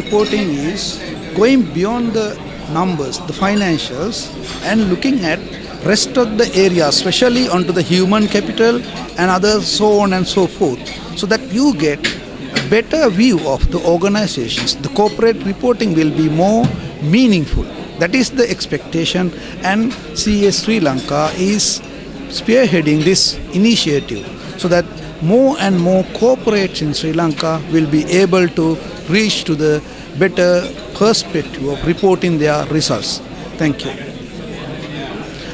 reporting is going beyond the numbers, the financials, and looking at rest of the area, especially onto the human capital and other so on and so forth, so that you get a better view of the organizations. The corporate reporting will be more meaningful. That is the expectation, and CES Sri Lanka is spearheading this initiative so that more and more corporates in Sri Lanka will be able to reach to the better perspective of reporting their results. Thank you.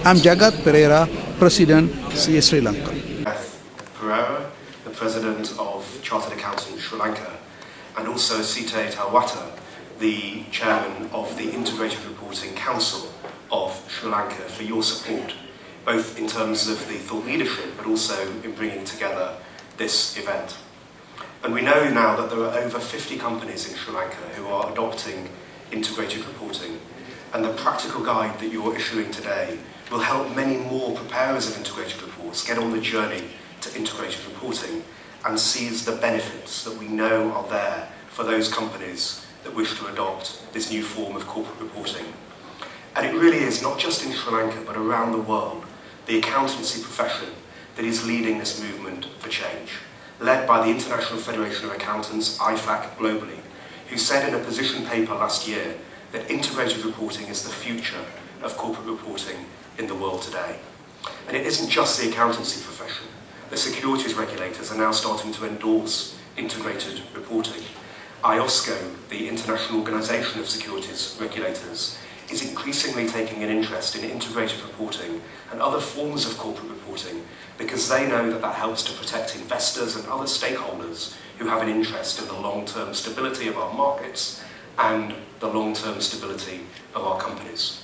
I'm Jagat Pereira, President, CES Sri Lanka. Pereira, the President of Chartered Accountants Sri Lanka, and also Site Tawata, the Chairman of the Integrated Reporting Council of Sri Lanka, for your support, both in terms of the thought leadership but also in bringing together this event. And we know now that there are over 50 companies in Sri Lanka who are adopting integrated reporting, and the practical guide that you're issuing today will help many more preparers of integrated reports get on the journey to integrated reporting and seize the benefits that we know are there for those companies that wish to adopt this new form of corporate reporting. And it really is, not just in Sri Lanka but around the world, the accountancy profession that is leading this movement for change, led by the International Federation of Accountants, IFAC globally, who said in a position paper last year that integrated reporting is the future of corporate reporting in the world today. And it isn't just the accountancy profession. The securities regulators are now starting to endorse integrated reporting. IOSCO, the International Organization of Securities Regulators, is increasingly taking an interest in integrated reporting and other forms of corporate reporting because they know that that helps to protect investors and other stakeholders who have an interest in the long-term stability of our markets and the long-term stability of our companies.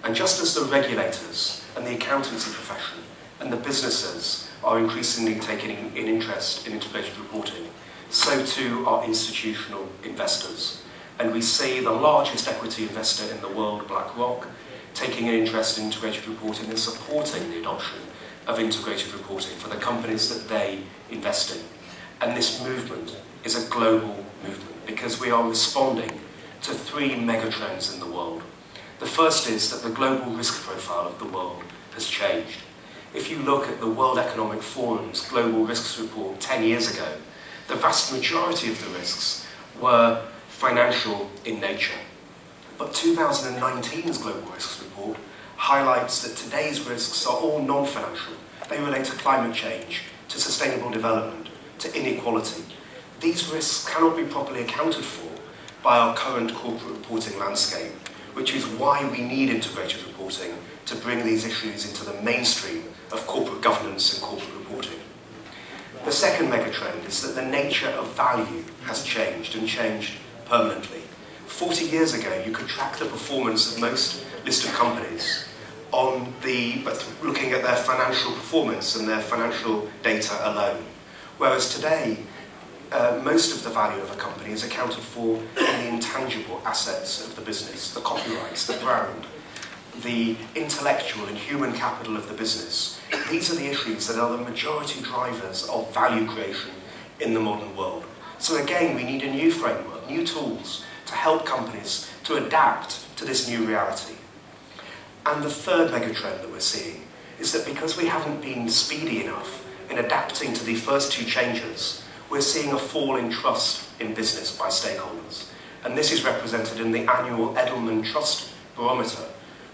And just as the regulators and the accountancy profession and the businesses are increasingly taking an interest in integrated reporting, so too are institutional investors. And we see the largest equity investor in the world, BlackRock, taking an interest in integrated reporting and supporting the adoption of integrated reporting for the companies that they invest in. And this movement is a global movement because we are responding to three megatrends in the world. The first is that the global risk profile of the world has changed. If you look at the World Economic Forum's Global Risks Report 10 years ago, the vast majority of the risks were financial in nature. But 2019's Global Risks Report highlights that today's risks are all non-financial. They relate to climate change, to sustainable development, to inequality. These risks cannot be properly accounted for by our current corporate reporting landscape, which is why we need integrated reporting to bring these issues into the mainstream of corporate governance and corporate reporting. The second megatrend is that the nature of value has changed and changed permanently. 40 years ago, you could track the performance of most listed companies looking at their financial performance and their financial data alone. Whereas today, most of the value of a company is accounted for in the intangible assets of the business, the copyrights, the brand, the intellectual and human capital of the business. These are the issues that are the majority drivers of value creation in the modern world. So again, we need a new framework, new tools to help companies to adapt to this new reality. And the third megatrend that we're seeing is that because we haven't been speedy enough in adapting to the first two changes, we're seeing a fall in trust in business by stakeholders. And this is represented in the annual Edelman Trust Barometer,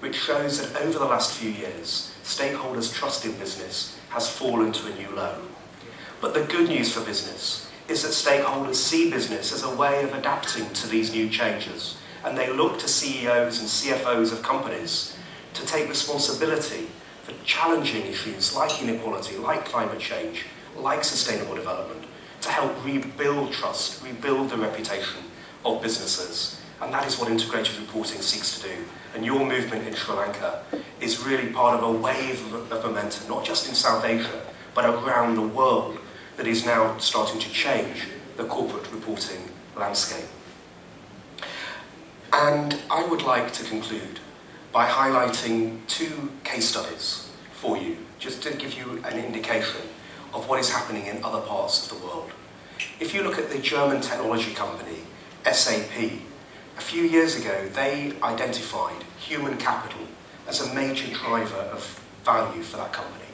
which shows that over the last few years, stakeholders' trust in business has fallen to a new low. But the good news for business is that stakeholders see business as a way of adapting to these new changes, and they look to CEOs and CFOs of companies to take responsibility for challenging issues like inequality, like climate change, like sustainable development, to help rebuild trust, rebuild the reputation of businesses. And that is what integrated reporting seeks to do. And your movement in Sri Lanka is really part of a wave of momentum, not just in South Asia, but around the world, that is now starting to change the corporate reporting landscape. And I would like to conclude by highlighting two case studies for you, just to give you an indication of what is happening in other parts of the world. If you look at the German technology company SAP, a few years ago they identified human capital as a major driver of value for that company.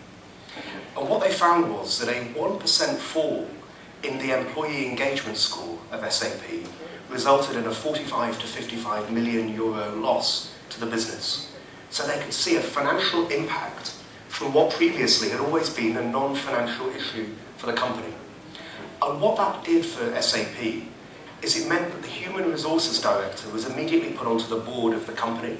And what they found was that a 1% fall in the employee engagement score of SAP resulted in a 45 to 55 million euro loss to the business. So they could see a financial impact from what previously had always been a non-financial issue for the company. And what that did for SAP is it meant that the Human Resources Director was immediately put onto the board of the company.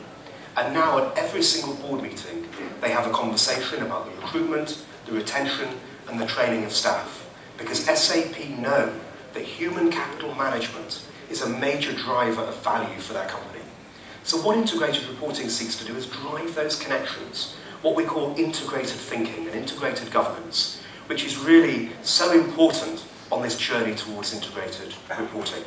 And now at every single board meeting, they have a conversation about the recruitment, the retention, and the training of staff. Because SAP know that human capital management is a major driver of value for their company. So what integrated reporting seeks to do is drive those connections, what we call integrated thinking and integrated governance, which is really so important on this journey towards integrated reporting.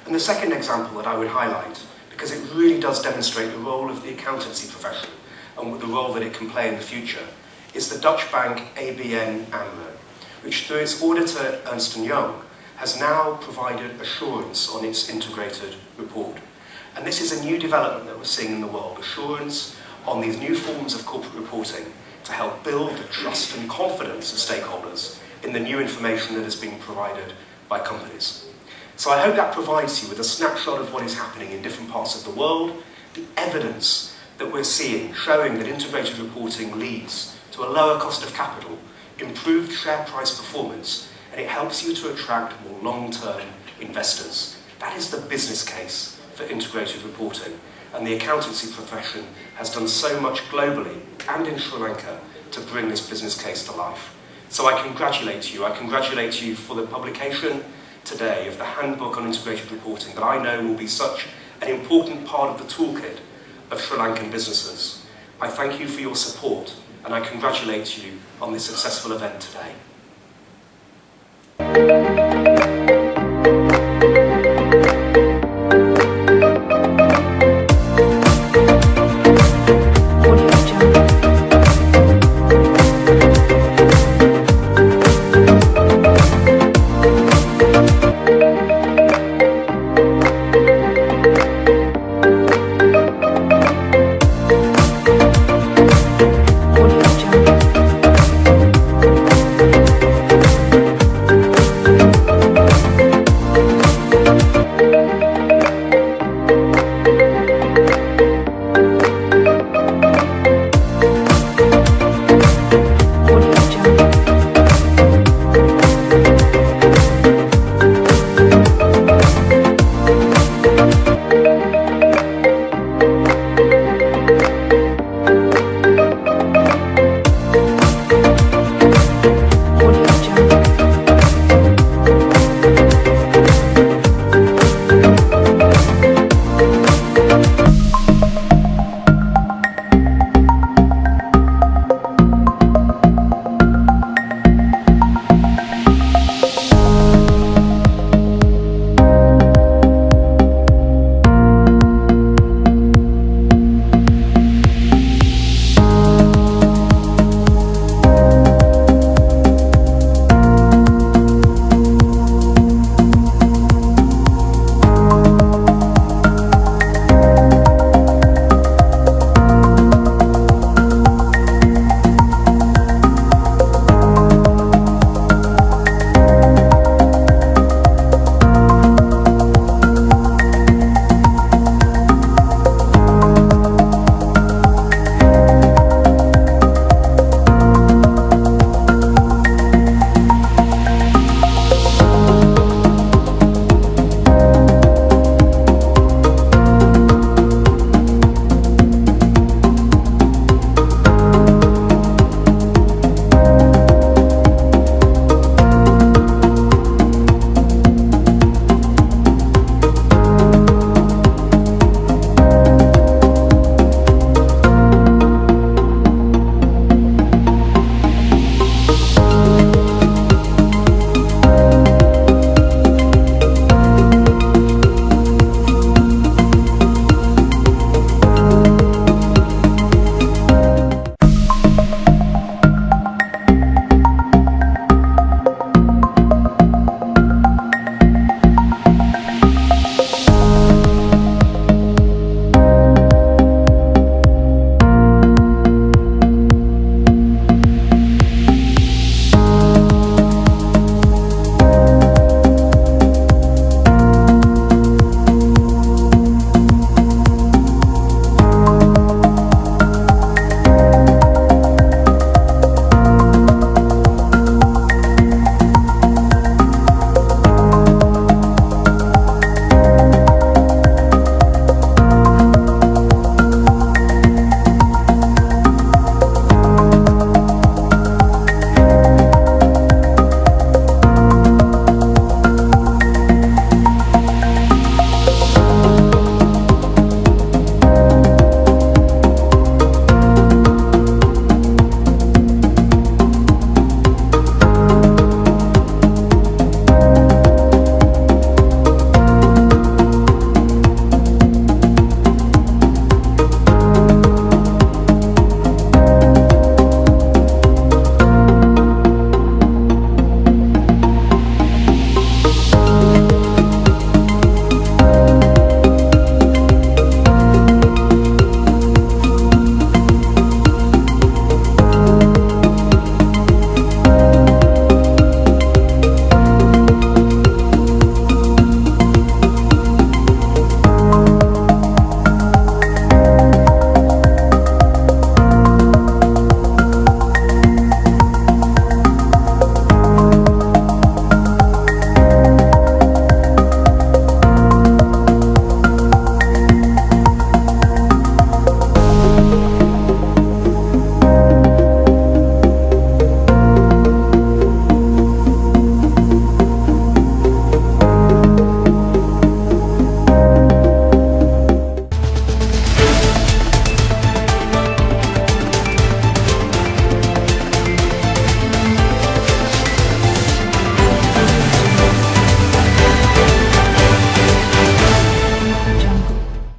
And the second example that I would highlight, because it really does demonstrate the role of the accountancy profession and the role that it can play in the future, is the Dutch bank ABN AMRO, which through its auditor Ernst & Young has now provided assurance on its integrated report. And this is a new development that we're seeing in the world, assurance on these new forms of corporate reporting to help build the trust and confidence of stakeholders in the new information that is being provided by companies. So I hope that provides you with a snapshot of what is happening in different parts of the world, the evidence that we're seeing showing that integrated reporting leads to a lower cost of capital, improved share price performance, and it helps you to attract more long-term investors. That is the business case for integrated reporting, and the accountancy profession has done so much globally and in Sri Lanka to bring this business case to life. So I congratulate you for the publication today of the Handbook on Integrated Reporting that I know will be such an important part of the toolkit of Sri Lankan businesses. I thank you for your support, and I congratulate you on this successful event today.